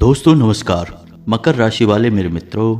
दोस्तों नमस्कार। मकर राशि वाले मेरे मित्रों,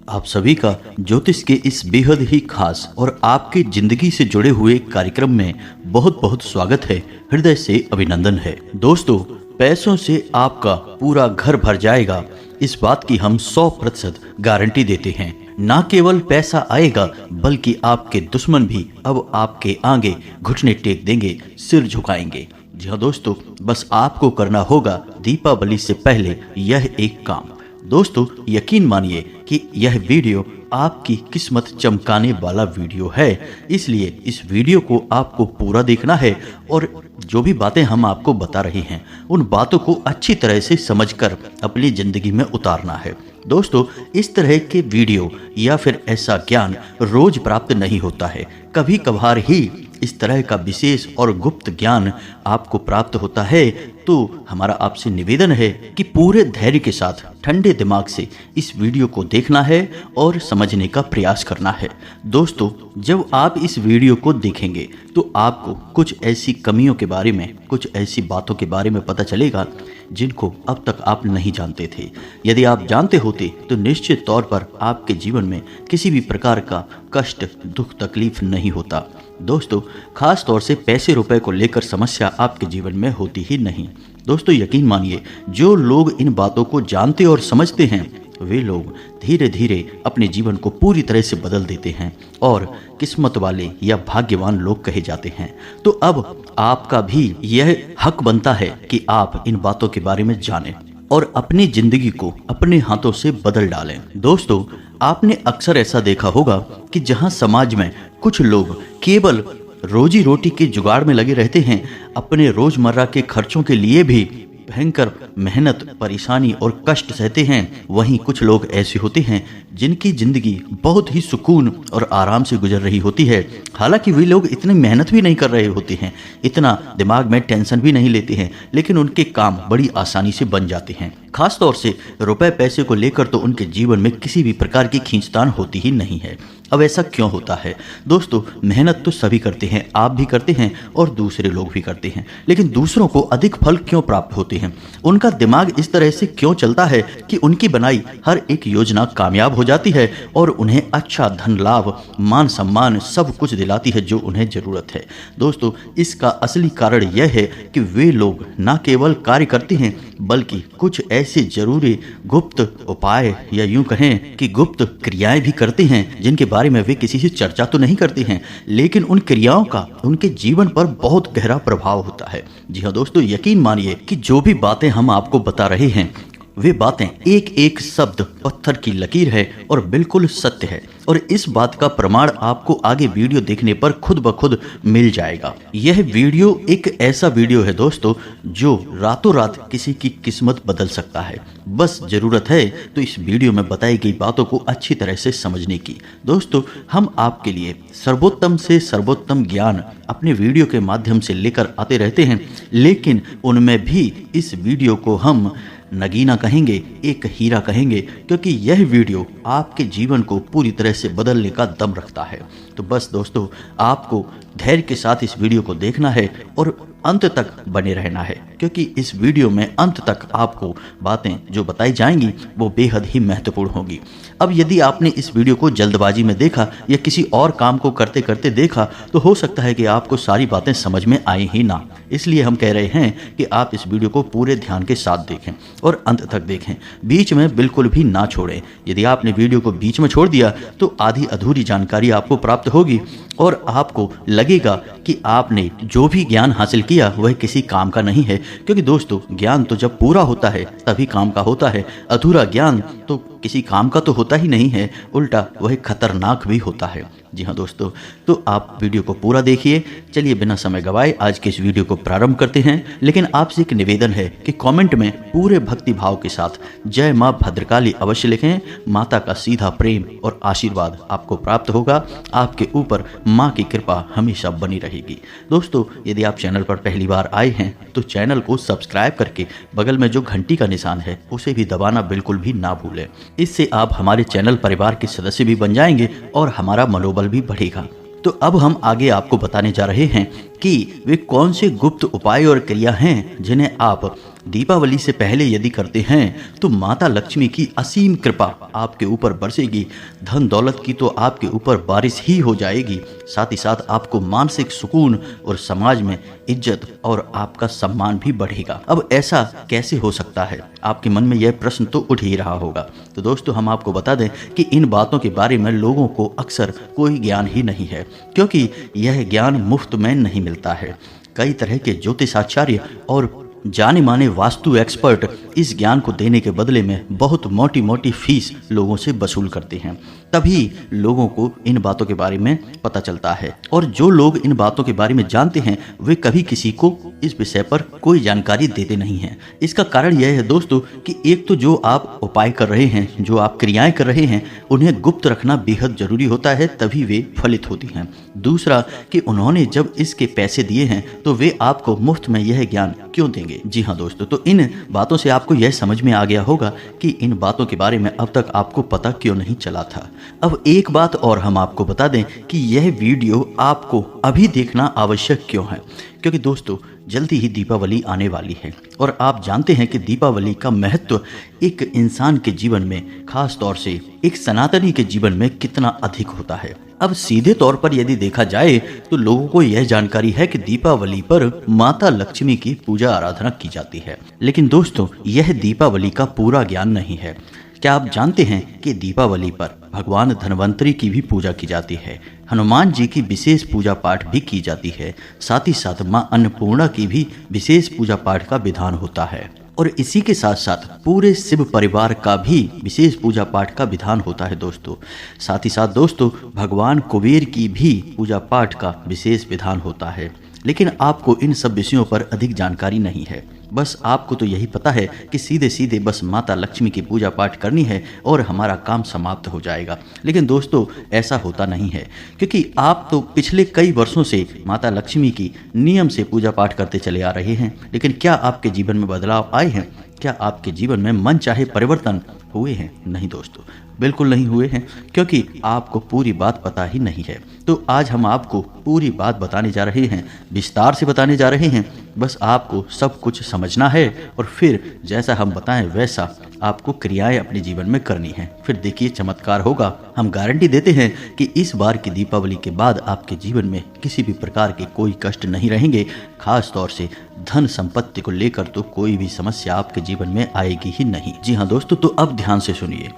आप सभी का ज्योतिष के इस बेहद ही खास और आपकी जिंदगी से जुड़े हुए कार्यक्रम में बहुत बहुत स्वागत है। हृदय से अभिनंदन है। दोस्तों, पैसों से आपका पूरा घर भर जाएगा, इस बात की हम 100% गारंटी देते हैं। ना केवल पैसा आएगा बल्कि आपके दुश्मन भी अब आपके आगे घुटने टेक देंगे, सिर झुकाएंगे। जी हाँ दोस्तों, बस आपको करना होगा दीपावली से पहले यह एक काम। दोस्तों, यकीन मानिए कि यह वीडियो आपकी किस्मत चमकाने वाला वीडियो है, इसलिए इस वीडियो को आपको पूरा देखना है और जो भी बातें हम आपको बता रहे हैं उन बातों को अच्छी तरह से समझकर अपनी जिंदगी में उतारना है। दोस्तों, इस तरह के वीडियो या फिर ऐसा ज्ञान रोज प्राप्त नहीं होता है, कभी कभार ही इस तरह का विशेष और गुप्त ज्ञान आपको प्राप्त होता है। तो हमारा आपसे निवेदन है कि पूरे धैर्य के साथ ठंडे दिमाग से इस वीडियो को देखना है और समझने का प्रयास करना है। दोस्तों, जब आप इस वीडियो को देखेंगे तो आपको कुछ ऐसी कमियों के बारे में, कुछ ऐसी बातों के बारे में पता चलेगा जिनको अब तक आप नहीं जानते थे। यदि आप जानते होते तो निश्चित तौर पर आपके जीवन में किसी भी प्रकार का कष्ट, दुख, तकलीफ नहीं होता। दोस्तों, खास तौर से पैसे रुपए को लेकर समस्या आपके जीवन में होती ही नहीं। दोस्तों, यकीन मानिए, जो लोग इन बातों को जानते और समझते हैं वे लोग धीरे धीरे अपने जीवन को पूरी तरह से बदल देते हैं और किस्मत वाले या भाग्यवान लोग कहे जाते हैं। तो अब आपका भी यह हक बनता है कि आप इन बातों के बारे में जानें और अपनी जिंदगी को अपने हाथों से बदल डालें। दोस्तों, आपने अक्सर ऐसा देखा होगा कि जहां समाज में कुछ लोग केवल रोजी रोटी के जुगाड़ में लगे रहते हैं, अपने रोजमर्रा के खर्चों के लिए भी भयंकर मेहनत, परेशानी और कष्ट सहते हैं, वहीं कुछ लोग ऐसे होते हैं जिनकी जिंदगी बहुत ही सुकून और आराम से गुजर रही होती है। हालांकि वे लोग इतनी मेहनत भी नहीं कर रहे होते हैं, इतना दिमाग में टेंशन भी नहीं लेते हैं, लेकिन उनके काम बड़ी आसानी से बन जाते हैं। खास तौर से रुपए पैसे को लेकर तो उनके जीवन में किसी भी प्रकार की खींचतान होती ही नहीं है। अब ऐसा क्यों होता है? दोस्तों, मेहनत तो सभी करते हैं, आप भी करते हैं और दूसरे लोग भी करते हैं, लेकिन दूसरों को अधिक फल क्यों प्राप्त होते हैं? उनका दिमाग इस तरह से क्यों चलता है कि उनकी बनाई हर एक योजना कामयाब हो जाती है और उन्हें अच्छा धन लाभ, मान सम्मान सब कुछ दिलाती है जो उन्हें जरूरत है। दोस्तों, इसका असली कारण यह है कि वे लोग न केवल कार्य करते हैं बल्कि कुछ ऐसे जरूरी गुप्त उपाय या यूं कहें कि गुप्त क्रियाएं भी करते हैं जिनके बारे में वे किसी से चर्चा तो नहीं करते हैं, लेकिन उन क्रियाओं का उनके जीवन पर बहुत गहरा प्रभाव होता है। जी हाँ दोस्तों, यकीन मानिए कि जो भी बातें हम आपको बता रहे हैं वे बातें एक एक शब्द पत्थर की लकीर है और बिल्कुल सत्य है, और इस बात का प्रमाण आपको आगे वीडियो देखने पर खुद ब खुद मिल जाएगा। यह वीडियो एक ऐसा वीडियो है दोस्तों जो रातों रात किसी की किस्मत बदल सकता है। बस जरूरत है तो इस वीडियो में बताई गई बातों को अच्छी तरह से समझने की। दोस्तों, हम आपके लिए सर्वोत्तम से सर्वोत्तम ज्ञान अपने वीडियो के माध्यम से लेकर आते रहते हैं, लेकिन उनमें भी इस वीडियो को हम नगीना कहेंगे, एक हीरा कहेंगे, क्योंकि यह वीडियो आपके जीवन को पूरी तरह से बदलने का दम रखता है। तो बस दोस्तों, आपको धैर्य के साथ इस वीडियो को देखना है और अंत तक बने रहना है, क्योंकि इस वीडियो में अंत तक आपको बातें जो बताई जाएंगी वो बेहद ही महत्वपूर्ण होगी। अब यदि आपने इस वीडियो को जल्दबाजी में देखा या किसी और काम को करते करते देखा तो हो सकता है कि आपको सारी बातें समझ में आए ही ना। इसलिए हम कह रहे हैं कि आप इस वीडियो को पूरे ध्यान के साथ देखें और अंत तक देखें, बीच में बिल्कुल भी ना छोड़ें। यदि आपने वीडियो को बीच में छोड़ दिया तो आधी अधूरी जानकारी आपको प्राप्त होगी और आपको लगेगा कि आपने जो भी ज्ञान हासिल किया वह किसी काम का नहीं है, क्योंकि दोस्तों ज्ञान तो जब पूरा होता है तभी काम का होता है। अधूरा ज्ञान तो किसी काम का तो होता ही नहीं है, उल्टा वह खतरनाक भी होता है। जी हाँ दोस्तों, तो आप वीडियो को पूरा देखिए। चलिए बिना समय गवाए आज के इस वीडियो को प्रारंभ करते हैं, लेकिन आपसे एक निवेदन है कि कमेंट में पूरे भक्ति भाव के साथ जय माँ भद्रकाली अवश्य लिखें। माता का सीधा प्रेम और आशीर्वाद आपको प्राप्त होगा, आपके ऊपर माँ की कृपा हमेशा बनी रहेगी। दोस्तों, यदि आप चैनल पर पहली बार आए हैं तो चैनल को सब्सक्राइब करके बगल में जो घंटी का निशान है उसे भी दबाना बिल्कुल भी ना भूलें। इससे आप हमारे चैनल परिवार के सदस्य भी बन जाएंगे और हमारा मनोबल भी बढ़ेगा। तो अब हम आगे आपको बताने जा रहे हैं कि वे कौन से गुप्त उपाय और क्रिया हैं जिन्हें आप दीपावली से पहले यदि करते हैं तो माता लक्ष्मी की असीम कृपा आपके ऊपर बरसेगी। धन दौलत की तो आपके ऊपर बारिश ही हो जाएगी, साथ ही साथ आपको मानसिक सुकून और समाज में इज्जत और आपका सम्मान भी बढ़ेगा। अब ऐसा कैसे हो सकता है, आपके मन में यह प्रश्न तो उठ ही रहा होगा। तो दोस्तों हम आपको बता दें कि इन बातों के बारे में लोगों को अक्सर कोई ज्ञान ही नहीं है, क्योंकि यह ज्ञान मुफ्त में नहीं मिलता है। कई तरह के ज्योतिषाचार्य और जाने माने वास्तु एक्सपर्ट इस ज्ञान को देने के बदले में बहुत मोटी मोटी फीस लोगों से वसूल करते हैं, तभी लोगों को इन बातों के बारे में पता चलता है। और जो लोग इन बातों के बारे में जानते हैं वे कभी किसी को इस विषय पर कोई जानकारी देते नहीं हैं। इसका कारण यह है दोस्तों कि एक तो जो आप उपाय कर रहे हैं, जो आप क्रियाएं कर रहे हैं, उन्हें गुप्त रखना बेहद जरूरी होता है, तभी वे फलित होती हैं। दूसरा कि उन्होंने जब इसके पैसे दिए हैं तो वे आपको मुफ्त में यह ज्ञान क्यों देंगे। जी हाँ दोस्तों, तो इन बातों से आपको यह समझ में आ गया होगा कि इन बातों के बारे में अब तक आपको पता क्यों नहीं चला था। अब एक बात और हम आपको बता दें कि यह वीडियो आपको अभी देखना आवश्यक क्यों है, क्योंकि दोस्तों जल्दी ही दीपावली आने वाली है और आप जानते हैं कि दीपावली का महत्व एक इंसान के जीवन में, खास तौर से एक सनातनी के जीवन में कितना अधिक होता है। अब सीधे तौर पर यदि देखा जाए तो लोगों को यह जानकारी है कि दीपावली पर माता लक्ष्मी की पूजा आराधना की जाती है, लेकिन दोस्तों यह दीपावली का पूरा ज्ञान नहीं है। क्या आप जानते हैं कि दीपावली पर भगवान धन्वंतरी की भी पूजा की जाती है, हनुमान जी की विशेष पूजा पाठ भी की जाती है, साथ ही साथ मां अन्नपूर्णा की भी विशेष पूजा पाठ का विधान होता है, और इसी के साथ साथ पूरे शिव परिवार का भी विशेष पूजा पाठ का विधान होता है दोस्तों। साथ ही साथ दोस्तों भगवान कुबेर की भी पूजा पाठ का विशेष विधान होता है, लेकिन आपको इन सब विषयों पर अधिक जानकारी नहीं है। बस आपको तो यही पता है कि सीधे सीधे बस माता लक्ष्मी की पूजा पाठ करनी है और हमारा काम समाप्त हो जाएगा। लेकिन दोस्तों ऐसा होता नहीं है, क्योंकि आप तो पिछले कई वर्षों से माता लक्ष्मी की नियम से पूजा पाठ करते चले आ रहे हैं, लेकिन क्या आपके जीवन में बदलाव आए हैं? क्या आपके जीवन में मन चाहे परिवर्तन हुए हैं? नहीं दोस्तों, बिल्कुल नहीं हुए हैं, क्योंकि आपको पूरी बात पता ही नहीं है। तो आज हम आपको पूरी बात बताने जा रहे हैं, विस्तार से बताने जा रहे हैं। बस आपको सब कुछ समझना है और फिर जैसा हम बताएं वैसा आपको क्रियाएं अपने जीवन में करनी है। फिर देखिए चमत्कार होगा। हम गारंटी देते हैं कि इस बार की दीपावली के बाद आपके जीवन में किसी भी प्रकार के कोई कष्ट नहीं रहेंगे, खास तौर से धन संपत्ति को लेकर तो कोई भी समस्या आपके जीवन में आएगी ही नहीं। जी हाँ दोस्तों, तो अब ध्यान से सुनिए।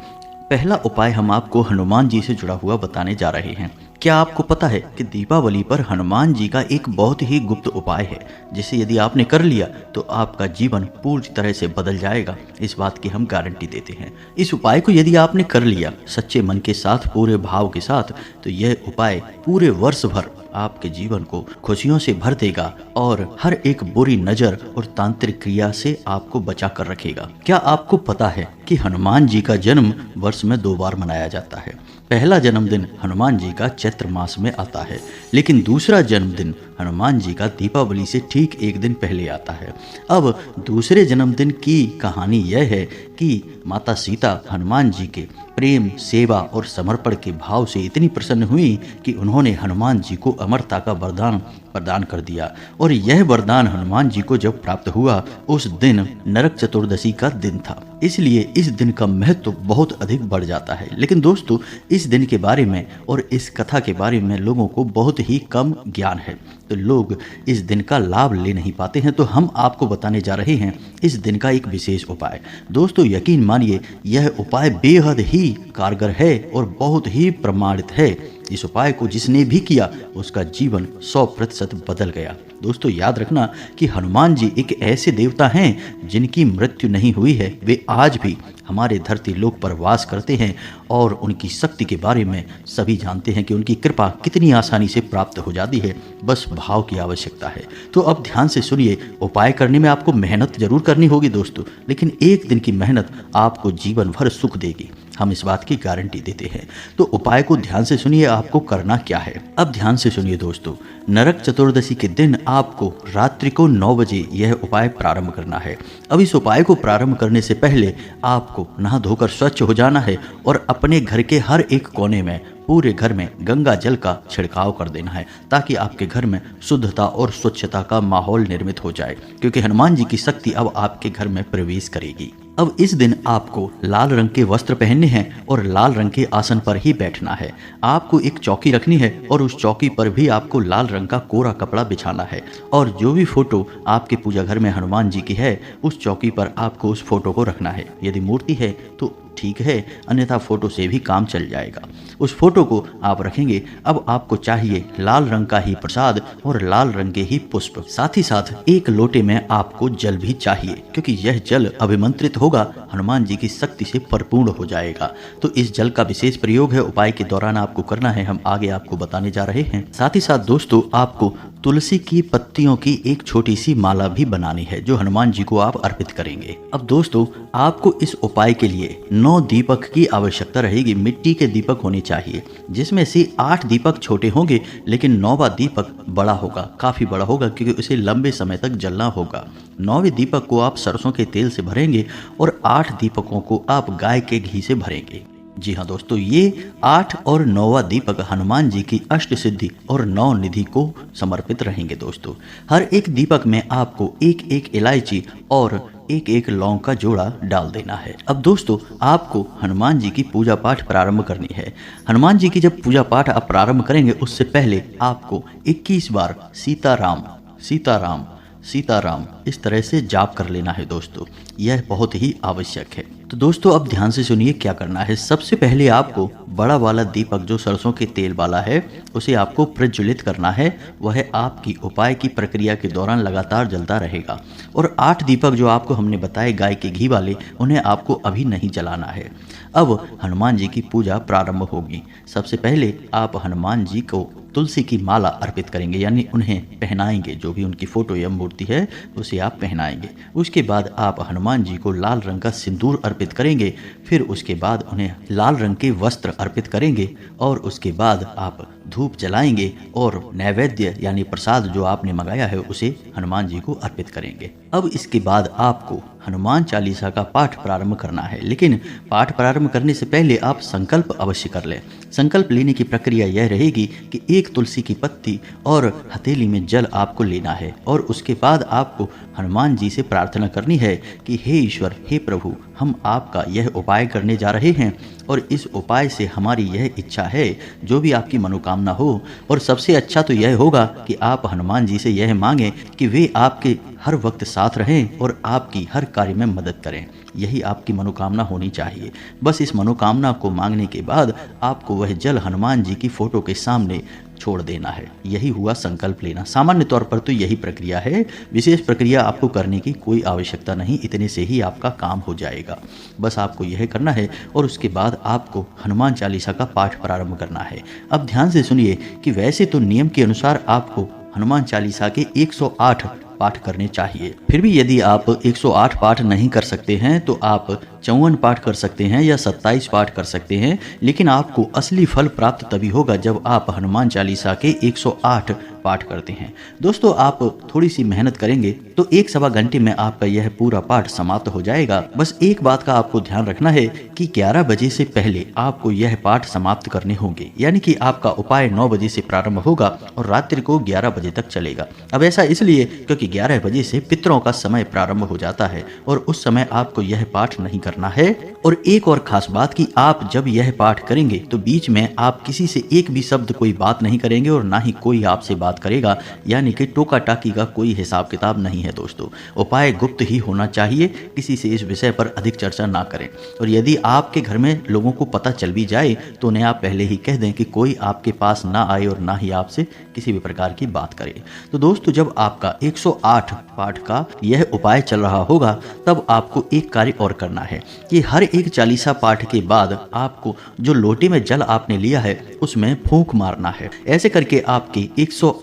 पहला उपाय हम आपको हनुमान जी से जुड़ा हुआ बताने जा रहे हैं। क्या आपको पता है कि दीपावली पर हनुमान जी का एक बहुत ही गुप्त उपाय है, जिसे यदि आपने कर लिया तो आपका जीवन पूरी तरह से बदल जाएगा। इस बात की हम गारंटी देते हैं। इस उपाय को यदि आपने कर लिया सच्चे मन के साथ, पूरे भाव के साथ, तो यह उपाय पूरे वर्ष भर आपके जीवन को खुशियों से भर देगा और हर एक बुरी नजर और तांत्रिक क्रिया से आपको बचा कर रखेगा। क्या आपको पता है कि हनुमान जी का जन्म वर्ष में 2 बार मनाया जाता है? पहला जन्मदिन हनुमान जी का चैत्र मास में आता है, लेकिन दूसरा जन्मदिन हनुमान जी का दीपावली से ठीक एक दिन पहले आता है। अब दूसरे जन्मदिन की कहानी यह है कि माता सीता हनुमान जी के प्रेम, सेवा और समर्पण के भाव से इतनी प्रसन्न हुई कि उन्होंने हनुमान जी को अमरता का वरदान प्रदान कर दिया, और यह वरदान हनुमान जी को जब प्राप्त हुआ उस दिन नरक चतुर्दशी का दिन था, इसलिए इस दिन का महत्व बहुत अधिक बढ़ जाता है। लेकिन दोस्तों इस दिन के बारे में और इस कथा के बारे में लोगों को बहुत ही कम ज्ञान है, तो लोग इस दिन का लाभ ले नहीं पाते हैं। तो हम आपको बताने जा रहे हैं इस दिन का एक विशेष उपाय। दोस्तों यकीन मानिए यह उपाय बेहद ही कारगर है और बहुत ही प्रमाणित है। इस उपाय को जिसने भी किया उसका जीवन 100% बदल गया। दोस्तों याद रखना कि हनुमान जी एक ऐसे देवता हैं जिनकी मृत्यु नहीं हुई है। वे आज भी हमारे धरती लोक पर वास करते हैं और उनकी शक्ति के बारे में सभी जानते हैं कि उनकी कृपा कितनी आसानी से प्राप्त हो जाती है, बस भाव की आवश्यकता है। तो अब ध्यान से सुनिए, उपाय करने में आपको मेहनत जरूर करनी होगी दोस्तों, लेकिन एक दिन की मेहनत आपको जीवन भर सुख देगी। हम इस बात की गारंटी देते हैं। तो उपाय को ध्यान से सुनिए, आपको करना क्या है। अब ध्यान से सुनिए दोस्तों, नरक चतुर्दशी के दिन आपको रात्रि को 9 बजे यह उपाय प्रारंभ करना है। अब इस उपाय को प्रारंभ करने से पहले आपको नहा धोकर स्वच्छ हो जाना है और अपने घर के हर एक कोने में, पूरे घर में गंगा जल का छिड़काव कर देना है, ताकि आपके घर में शुद्धता और स्वच्छता का माहौल निर्मित हो जाए, क्योंकि हनुमान जी की शक्ति अब आपके घर में प्रवेश करेगी। अब इस दिन आपको लाल रंग के वस्त्र पहनने हैं और लाल रंग के आसन पर ही बैठना है। आपको एक चौकी रखनी है और उस चौकी पर भी आपको लाल रंग का कोरा कपड़ा बिछाना है, और जो भी फोटो आपके पूजा घर में हनुमान जी की है उस चौकी पर आपको उस फोटो को रखना है। यदि मूर्ति है तो ठीक है, अन्यथा फोटो से भी काम चल जाएगा। उस फोटो को आप रखेंगे। अब आपको चाहिए लाल रंग का ही प्रसाद और लाल रंग के ही पुष्प, साथ ही साथ एक लोटे में आपको जल भी चाहिए, क्योंकि यह जल अभिमंत्रित होगा, हनुमान जी की शक्ति से परिपूर्ण हो जाएगा। तो इस जल का विशेष प्रयोग है, उपाय के दौरान आपको करना है, हम आगे आपको बताने जा रहे हैं। साथ ही साथ दोस्तों, आपको तुलसी की पत्तियों की एक छोटी सी माला भी बनानी है, जो हनुमान जी को आप अर्पित करेंगे। अब दोस्तों, आपको इस उपाय के लिए 9 दीपक की आवश्यकता रहेगी। मिट्टी के दीपक होने चाहिए, जिसमें से 8 दीपक छोटे होंगे, लेकिन 9वां दीपक बड़ा होगा, काफी बड़ा होगा, क्योंकि उसे लंबे समय तक जलना होगा। 9वें दीपक को आप सरसों के तेल से भरेंगे और 8 दीपकों को आप गाय के घी से भरेंगे। जी हाँ दोस्तों, ये 8 और 9वां दीपक हनुमान जी की अष्ट सिद्धि और 9 निधि को समर्पित रहेंगे। दोस्तों, हर एक दीपक में आपको एक एक इलायची और एक एक लौंग का जोड़ा डाल देना है। अब दोस्तों, आपको हनुमान जी की पूजा पाठ प्रारंभ करनी है। हनुमान जी की जब पूजा पाठ आप प्रारंभ करेंगे, उससे पहले आपको 21 बार सीताराम सीताराम सीताराम इस तरह से जाप कर लेना है। दोस्तों, यह बहुत ही आवश्यक है। तो दोस्तों, अब ध्यान से सुनिए क्या करना है। सबसे पहले आपको बड़ा वाला दीपक जो सरसों के तेल वाला है, उसे आपको प्रज्वलित करना है। वह आपकी उपाय की प्रक्रिया के दौरान लगातार जलता रहेगा। और 8 दीपक जो आपको हमने बताए गाय के घी वाले, उन्हें आपको अभी नहीं जलाना है। अब हनुमान जी की पूजा प्रारंभ होगी। सबसे पहले आप हनुमान जी को तुलसी की माला अर्पित करेंगे, यानी उन्हें पहनाएंगे। जो भी उनकी फोटो या मूर्ति है उसे आप पहनाएंगे। उसके बाद आप हनुमान जी को लाल रंग का सिंदूर अर्पित करेंगे। फिर उसके बाद उन्हें लाल रंग के वस्त्र अर्पित करेंगे और उसके बाद आप धूप जलाएंगे और नैवेद्य यानी प्रसाद जो आपने मंगाया है उसे हनुमान जी को अर्पित करेंगे। अब इसके बाद आपको हनुमान चालीसा का पाठ प्रारंभ करना है, लेकिन पाठ प्रारंभ करने से पहले आप संकल्प अवश्य कर लें। संकल्प लेने की प्रक्रिया यह रहेगी कि एक तुलसी की पत्ती और हथेली में जल आपको लेना है और उसके बाद आपको हनुमान जी से प्रार्थना करनी है कि हे ईश्वर, हे प्रभु, हम आपका यह उपाय करने जा रहे हैं और इस उपाय से हमारी यह इच्छा है, जो भी आपकी मनोकामना हो। और सबसे अच्छा तो यह होगा कि आप हनुमान जी से यह मांगें कि वे आपके हर वक्त साथ रहें और आपकी हर कार्य में मदद करें। यही आपकी मनोकामना होनी चाहिए। बस इस मनोकामना को मांगने के बाद आपको वह जल हनुमान जी की फोटो के सामने छोड़ देना है। यही हुआ संकल्प लेना। सामान्य तौर पर तो यही प्रक्रिया है, विशेष प्रक्रिया आपको करने की कोई आवश्यकता नहीं, इतने से ही आपका काम हो जाएगा। बस आपको यह करना है और उसके बाद आपको हनुमान चालीसा का पाठ प्रारंभ करना है। अब ध्यान से सुनिए कि वैसे तो नियम के अनुसार आपको हनुमान चालीसा के 108 पाठ करने चाहिए। फिर भी यदि आप 108 पाठ नहीं कर सकते हैं तो आप 54 पाठ कर सकते हैं या 27 पाठ कर सकते हैं, लेकिन आपको असली फल प्राप्त तभी होगा जब आप हनुमान चालीसा के 108 पाठ करते हैं। दोस्तों, आप थोड़ी सी मेहनत करेंगे तो 1-1.25 घंटे में आपका यह पूरा पाठ समाप्त हो जाएगा। बस एक बात का आपको ध्यान रखना है कि 11 बजे से पहले आपको यह पाठ समाप्त करने होंगे, यानी कि आपका उपाय 9 बजे से प्रारंभ होगा और रात्रि को 11 बजे तक चलेगा। अब ऐसा इसलिए क्योंकि 11 बजे से पितरों का समय प्रारंभ हो जाता है और उस समय आपको यह पाठ नहीं करना है। और एक और खास बात कि आप जब यह पाठ करेंगे तो बीच में आप किसी से एक भी शब्द कोई बात नहीं करेंगे और ना ही कोई आपसे बात करेगा, यानी कि टोका टाकी का कोई हिसाब किताब नहीं है। दोस्तों, उपाय गुप्त ही होना चाहिए, किसी से इस विषय पर अधिक चर्चा ना करें। और यदि आपके घर में लोगों को पता चल भी जाए तो उन्हें आप पहले ही कह दें कि कोई आपके पास ना आए और ना ही आपसे किसी भी प्रकार की बात करे। तो दोस्तों, जब आपका 108 पाठ का यह उपाय चल रहा होगा तब आपको एक कार्य और करना है कि हर एक चालीसा पाठ के बाद आपको जो लोटे में जल आपने लिया है उसमें फूंक मारना है। ऐसे करके आपके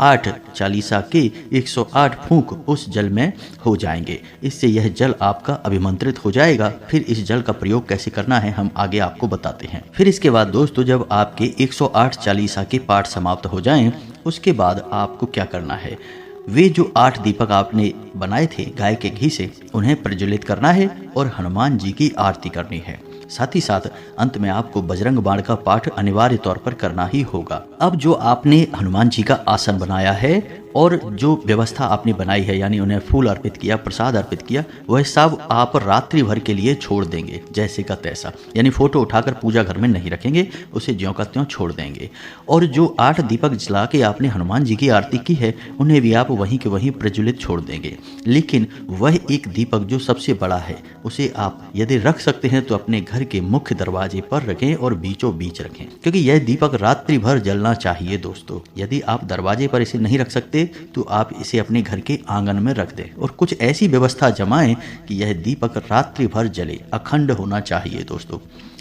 108 चालीसा के 108 फूंक उस जल में हो जाएंगे। इससे यह जल आपका अभिमंत्रित हो जाएगा। फिर इस जल का प्रयोग कैसे करना है हम आगे आपको बताते हैं। फिर इसके बाद दोस्तों जब आपके 108 चालीसा के पाठ समाप्त हो जाएं, उसके बाद आपको क्या करना है, वे जो 8 दीपक आपने बनाए थे गाय के घी से, उन्हें प्रज्वलित करना है और हनुमान जी की आरती करनी है। साथ ही साथ अंत में आपको बजरंग बाण का पाठ अनिवार्य तौर पर करना ही होगा। अब जो आपने हनुमान जी का आसन बनाया है और जो व्यवस्था आपने बनाई है, यानी उन्हें फूल अर्पित किया, प्रसाद अर्पित किया, वह सब आप रात्रि भर के लिए छोड़ देंगे जैसे का तैसा। यानी फोटो उठाकर पूजा घर में नहीं रखेंगे, उसे ज्यों का त्यों छोड़ देंगे। और जो 8 दीपक जला के आपने हनुमान जी की आरती की है, उन्हें भी आप वहीं के वहीं प्रज्वलित छोड़ देंगे। लेकिन वह एक दीपक जो सबसे बड़ा है, उसे आप यदि रख सकते हैं तो अपने घर के मुख्य दरवाजे पर रखें और बीचों बीच रखें, क्योंकि यह दीपक रात्रि भर जलना चाहिए दोस्तों। यदि आप दरवाजे पर इसे नहीं रख सकते तो आप इसे अपने घर के आंगन में रख दें और कुछ ऐसी व्यवस्था जमाएं कि यह दीपक रात्रि भर जले, अखंड होना चाहिए दोस्तों।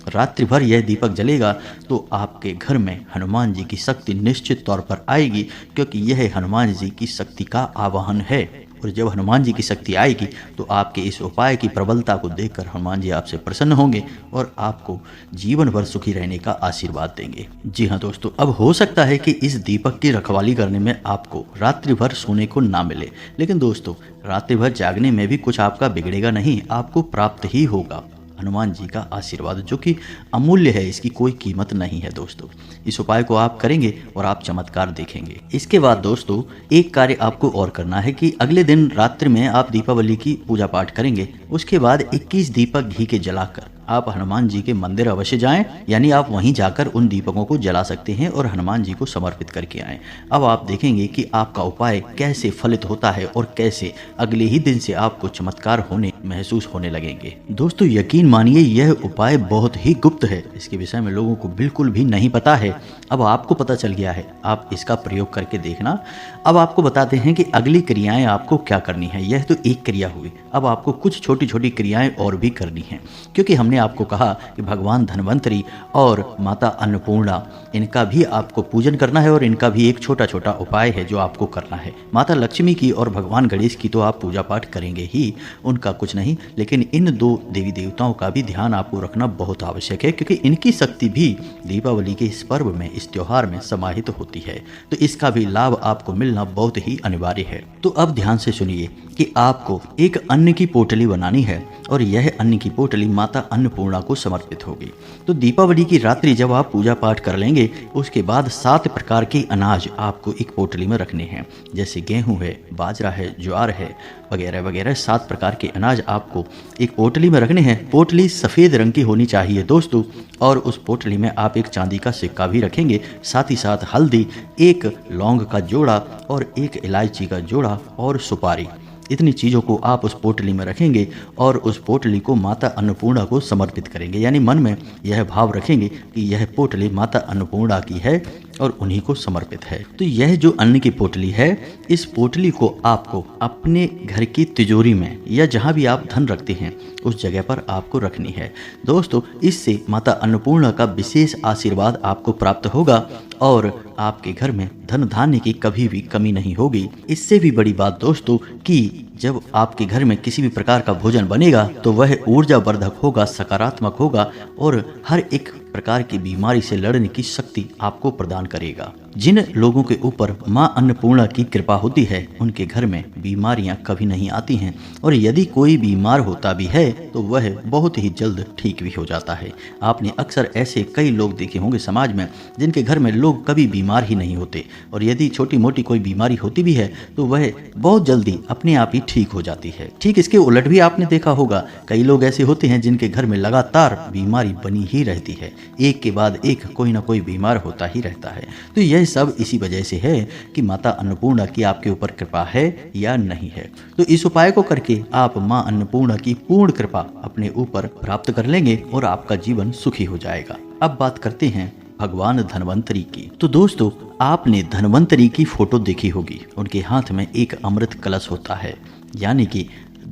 रात्रि भर यह दीपक जलेगा तो आपके घर में हनुमान जी की शक्ति निश्चित तौर पर आएगी, क्योंकि यह हनुमान जी की शक्ति का आवाहन है। और जब हनुमान जी की शक्ति आएगी तो आपके इस उपाय की प्रबलता को देखकर हनुमान जी आपसे प्रसन्न होंगे और आपको जीवन भर सुखी रहने का आशीर्वाद देंगे। जी हाँ दोस्तों, अब हो सकता है कि इस दीपक की रखवाली करने में आपको रात्रि भर सोने को ना मिले, लेकिन दोस्तों रात्रि भर जागने में भी कुछ आपका बिगड़ेगा नहीं, आपको प्राप्त ही होगा हनुमान जी का आशीर्वाद, जो कि अमूल्य है, इसकी कोई कीमत नहीं है दोस्तों। इस उपाय को आप करेंगे और आप चमत्कार देखेंगे। इसके बाद दोस्तों एक कार्य आपको और करना है कि अगले दिन रात्रि में आप दीपावली की पूजा पाठ करेंगे। उसके बाद 21 दीपक घी के जलाकर आप हनुमान जी के मंदिर अवश्य जाएं, यानी आप वहीं जाकर उन दीपकों को जला सकते हैं और हनुमान जी को समर्पित करके आएं। अब आप देखेंगे कि आपका उपाय कैसे फलित होता है और कैसे अगले ही दिन से आपको चमत्कार होने महसूस होने लगेंगे। दोस्तों यकीन मानिए यह उपाय बहुत ही गुप्त है, इसके विषय में लोगों को बिल्कुल भी नहीं पता है। अब आपको पता चल गया है, आप इसका प्रयोग करके देखना। अब आपको बताते हैं कि अगली क्रियाएं आपको क्या करनी है। यह तो एक क्रिया हुई, अब आपको कुछ छोटी छोटी क्रियाएं और भी करनी है, क्योंकि हमने आपको कहा कि भगवान धन्वंतरी और माता अन्नपूर्णा, इनका भी आपको पूजन करना है और इनका भी एक छोटा छोटा उपाय है जो आपको करना है। माता लक्ष्मी की और भगवान गणेश की तो आप पूजा पाठ करेंगे ही, उनका कुछ नहीं, लेकिन इन 2 देवी देवताओं का भी ध्यान आपको रखना बहुत आवश्यक है, क्योंकि इनकी शक्ति भी दीपावली के इस पर्व में, इस त्योहार में समाहित होती है, तो इसका भी लाभ आपको मिलना बहुत ही अनिवार्य है। तो अब ध्यान से सुनिए कि आपको एक अन्न की पोटली बनानी है और यह अन्न की पोटली माता अन्नपूर्णा को समर्पित होगी। तो दीपावली की रात्रि जब आप पूजा पाठ कर लेंगे, उसके बाद 7 प्रकार के अनाज आपको एक पोटली में रखने हैं, जैसे गेहूं है, बाजरा है, ज्वार है, वगैरह वगैरह 7 प्रकार के अनाज आपको एक पोटली में रखने हैं। पोटली सफ़ेद रंग की होनी चाहिए दोस्तों, और उस पोटली में आप एक चांदी का सिक्का भी रखेंगे, साथ ही साथ हल्दी, एक लौंग का जोड़ा और एक इलायची का जोड़ा और सुपारी। इतनी चीज़ों को आप उस पोटली में रखेंगे और उस पोटली को माता अन्नपूर्णा को समर्पित करेंगे, यानी मन में यह भाव रखेंगे कि यह पोटली माता अन्नपूर्णा की है और उन्हीं को समर्पित है। तो यह जो अन्न की पोटली है, इस पोटली को आपको अपने घर की तिजोरी में या जहाँ भी आप धन रखते हैं उस जगह पर आपको रखनी है दोस्तों। इससे माता अन्नपूर्णा का विशेष आशीर्वाद आपको प्राप्त होगा और आपके घर में धन धान्य की कभी भी कमी नहीं होगी। इससे भी बड़ी बात दोस्तों कि जब आपके घर में किसी भी प्रकार का भोजन बनेगा तो वह ऊर्जावर्धक होगा, सकारात्मक होगा और हर एक प्रकार की बीमारी से लड़ने की शक्ति आपको प्रदान करेगा। जिन लोगों के ऊपर मां अन्नपूर्णा की कृपा होती है उनके घर में बीमारियां कभी नहीं आती हैं, और यदि कोई बीमार होता भी है तो वह बहुत ही जल्द ठीक भी हो जाता है। आपने अक्सर ऐसे कई लोग देखे होंगे समाज में जिनके घर में लोग कभी बीमार ही नहीं होते, और यदि छोटी मोटी कोई बीमारी होती भी है तो वह बहुत जल्दी अपने आप ही ठीक हो जाती है। ठीक इसके उलट भी आपने देखा होगा, कई लोग ऐसे होते हैं जिनके घर में लगातार बीमारी बनी ही रहती है, एक के बाद एक कोई ना कोई बीमार होता ही रहता है। तो यह सब इसी वजह से है कि माता अन्नपूर्णा की आपके ऊपर कृपा है या नहीं है। तो इस उपाय को करके आप मां अन्नपूर्णा की पूर्ण कृपा अपने ऊपर प्राप्त कर लेंगे और आपका जीवन सुखी हो जाएगा। अब बात करते हैं भगवान धन्वंतरी की। तो दोस्तों आपने धन्वंतरी की फोटो देखी होगी, उनके हाथ में एक अमृत कलश होता है, यानी कि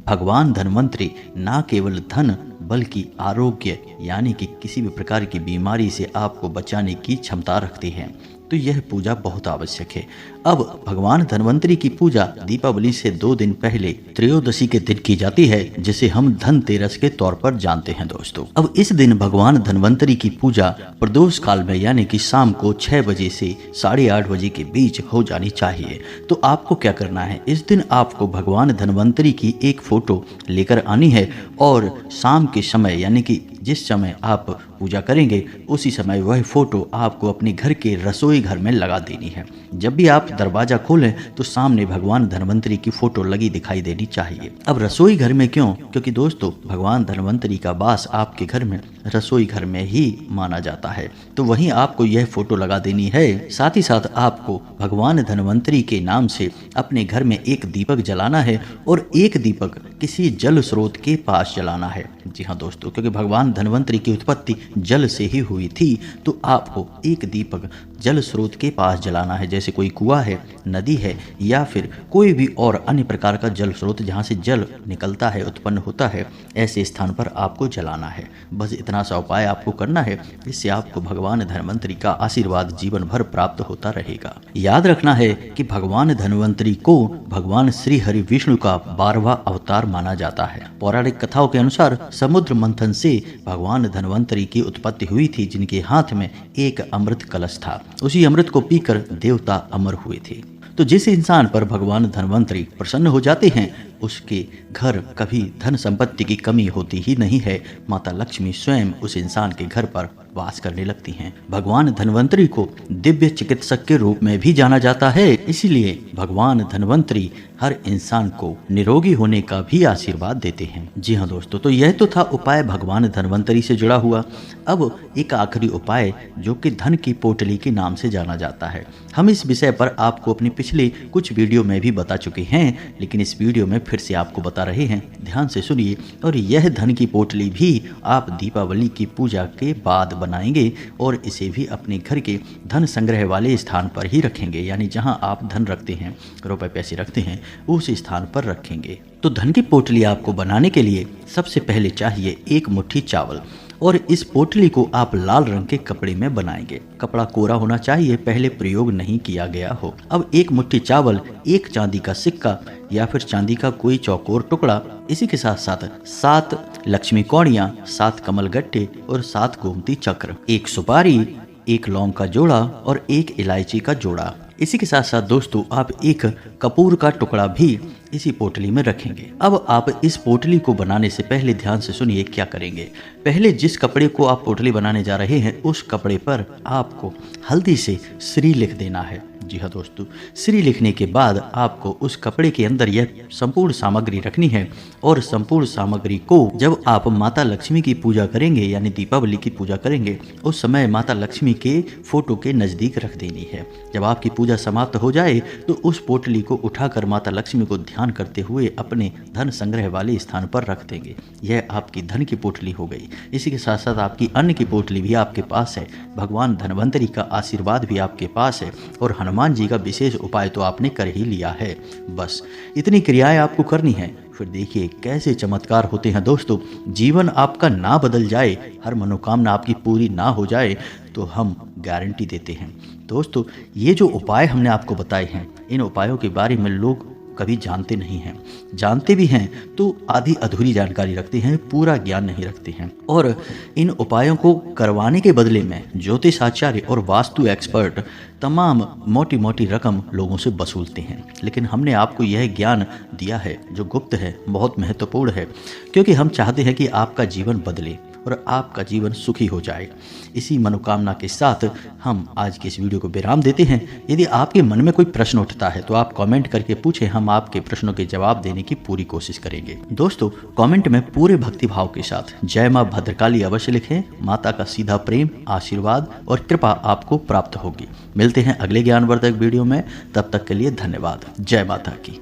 भगवान धन्वंतरी ना केवल धन बल्कि आरोग्य यानी कि किसी भी प्रकार की बीमारी से आपको बचाने की क्षमता रखते हैं। तो यह पूजा बहुत आवश्यक है। अब भगवान धन्वंतरी की पूजा दीपावली से 2 दिन पहले त्रयोदशी के दिन की जाती है, जिसे हम धनतेरस के तौर पर जानते हैं दोस्तों। अब इस दिन भगवान धन्वंतरी की पूजा प्रदोष काल में यानी कि शाम को 6 बजे से 8:30 बजे के बीच हो जानी चाहिए। तो आपको क्या करना है, इस दिन आपको भगवान धन्वंतरी की एक फोटो लेकर आनी है और शाम के समय यानी कि जिस समय आप पूजा करेंगे उसी समय वह फोटो आपको अपने घर के रसोई घर में लगा देनी है। जब भी आप दरवाजा खोलें तो सामने भगवान धन्वंतरी की फोटो लगी दिखाई देनी चाहिए। अब रसोई घर में क्यों? क्योंकि दोस्तों भगवान धन्वंतरी का वास आपके घर में रसोई घर में ही माना जाता है, तो वहीं आपको यह फोटो लगा देनी है। साथ ही साथ आपको भगवान धन्वंतरी के नाम से अपने घर में एक दीपक जलाना है और एक दीपक किसी जल स्रोत के पास जलाना है। जी हाँ दोस्तों, क्योंकि भगवान धन्वंतरी की उत्पत्ति जल से ही हुई थी, तो आपको एक दीपक जल स्रोत के पास जलाना है। जैसे कोई कुआं है, नदी है या फिर कोई भी और अन्य प्रकार का जल स्रोत जहाँ से जल निकलता है, उत्पन्न होता है, ऐसे स्थान पर आपको जलाना है। बस इतना सा उपाय आपको करना है, इससे आपको भगवान धन्वंतरी का आशीर्वाद जीवन भर प्राप्त होता रहेगा। याद रखना है कि भगवान धन्वंतरी को भगवान श्री हरि विष्णु का 12वां अवतार माना जाता है। पौराणिक कथाओं के अनुसार समुद्र मंथन से भगवान धन्वंतरी की उत्पत्ति हुई थी, जिनके हाथ में एक अमृत कलश था। उसी अमृत को पीकर देवता अमर हुए थे। तो जिस इंसान पर भगवान धन्वंतरी प्रसन्न हो जाते हैं उसके घर कभी धन संपत्ति की कमी होती ही नहीं है। माता लक्ष्मी स्वयं उस इंसान के घर पर वास करने लगती हैं। भगवान धन्वंतरी को दिव्य चिकित्सक के रूप में भी जाना जाता है, इसीलिए भगवान धन्वंतरी हर इंसान को निरोगी होने का भी आशीर्वाद देते हैं। जी हाँ दोस्तों, तो यह तो था उपाय भगवान धन्वंतरी से जुड़ा हुआ। अब एक आखिरी उपाय जो कि धन की पोटली के नाम से जाना जाता है। हम इस विषय पर आपको अपने पिछले कुछ वीडियो में भी बता चुके हैं, लेकिन इस वीडियो में फिर से आपको बता रहे हैं, ध्यान से सुनिए। और यह धन की पोटली भी आप दीपावली की पूजा के बाद बनाएंगे और इसे भी अपने घर के धन संग्रह वाले स्थान पर ही रखेंगे, यानी जहां आप धन रखते हैं, रुपए पैसे रखते हैं, उस स्थान पर रखेंगे। तो धन की पोटली आपको बनाने के लिए सबसे पहले चाहिए 1 मुट्ठी चावल और इस पोटली को आप लाल रंग के कपड़े में बनाएंगे। कपड़ा कोरा होना चाहिए, पहले प्रयोग नहीं किया गया हो। अब 1 मुट्ठी चावल, 1 चांदी का सिक्का या फिर चांदी का कोई चौकोर टुकड़ा, इसी के साथ साथ 7 लक्ष्मी कौड़ियाँ, 7 कमल गट्टे और 7 गोमती चक्र, 1 सुपारी, 1 लौंग का जोड़ा और 1 इलायची का जोड़ा। इसी के साथ साथ दोस्तों आप 1 कपूर का टुकड़ा भी इसी पोटली में रखेंगे। अब आप इस पोटली को बनाने से पहले ध्यान से सुनिए क्या करेंगे। पहले जिस कपड़े को आप पोटली बनाने जा रहे हैं उस कपड़े पर आपको हल्दी से श्री लिख देना है। जी हाँ दोस्तों, श्री लिखने के बाद आपको उस कपड़े के अंदर यह संपूर्ण सामग्री रखनी है और संपूर्ण सामग्री को जब आप माता लक्ष्मी की पूजा करेंगे यानी दीपावली की पूजा करेंगे उस समय माता लक्ष्मी के फोटो के नज़दीक रख देनी है। जब आपकी पूजा समाप्त हो जाए तो उस पोटली को उठाकर माता लक्ष्मी को ध्यान करते हुए अपने धन संग्रह वाले स्थान पर रख देंगे। यह आपकी धन की पोटली हो गई। इसी के साथ साथ आपकी अन्न की पोटली भी आपके पास है, भगवान धन्वंतरी का आशीर्वाद भी आपके पास है और हनुमान जी का विशेष उपाय तो आपने कर ही लिया है। बस इतनी क्रियाएं आपको करनी है, फिर देखिए कैसे चमत्कार होते हैं दोस्तों। जीवन आपका ना बदल जाए, हर मनोकामना आपकी पूरी ना हो जाए तो हम गारंटी देते हैं। दोस्तों ये जो उपाय हमने आपको बताए हैं, इन उपायों के बारे में लोग कभी जानते नहीं हैं, जानते भी हैं तो आधी अधूरी जानकारी रखते हैं, पूरा ज्ञान नहीं रखते हैं। और इन उपायों को करवाने के बदले में ज्योतिष आचार्य और वास्तु एक्सपर्ट तमाम मोटी मोटी रकम लोगों से वसूलते हैं। लेकिन हमने आपको यह ज्ञान दिया है जो गुप्त है, बहुत महत्वपूर्ण है, क्योंकि हम चाहते हैं कि आपका जीवन बदले और आपका जीवन सुखी हो जाए। इसी मनोकामना के साथ हम आज के इस वीडियो को विराम देते हैं। यदि आपके मन में कोई प्रश्न उठता है तो आप कमेंट करके पूछें, हम आपके प्रश्नों के जवाब देने की पूरी कोशिश करेंगे। दोस्तों कमेंट में पूरे भक्तिभाव के साथ जय मां भद्रकाली अवश्य लिखें। माता का सीधा प्रेम, आशीर्वाद और कृपा आपको प्राप्त होगी। मिलते हैं अगले ज्ञानवर्धक वीडियो में, तब तक के लिए धन्यवाद। जय माता की।